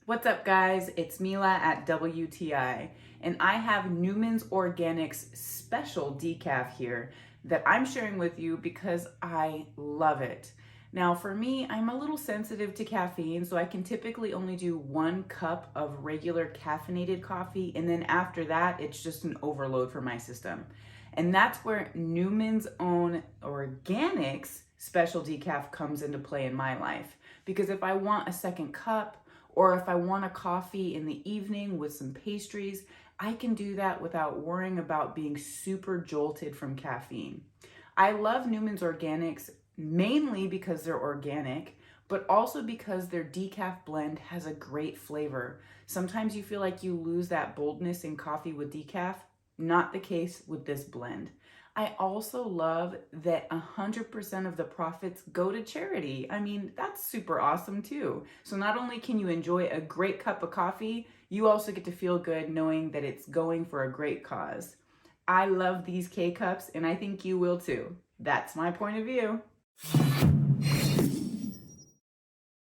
What's up, guys? It's Mila at WTI, and I have Newman's Organics special decaf here that I'm sharing with you because I love it. Now, for me, I'm a little sensitive to caffeine, so I can typically only do 1 cup of regular caffeinated coffee, and then after that, it's just an overload for my system. And that's where Newman's own Organics special decaf comes into play in my life. Because if I want a second cup, or if I want a coffee in the evening with some pastries, I can do that without worrying about being super jolted from caffeine. I love Newman's Organics mainly because they're organic, but also because their decaf blend has a great flavor. Sometimes you feel like you lose that boldness in coffee with decaf. Not the case with this blend. I also love that 100% of the profits go to charity. I mean, that's super awesome too. So not only can you enjoy a great cup of coffee, you also get to feel good knowing that it's going for a great cause. I love these K-Cups and I think you will too. That's my point of view.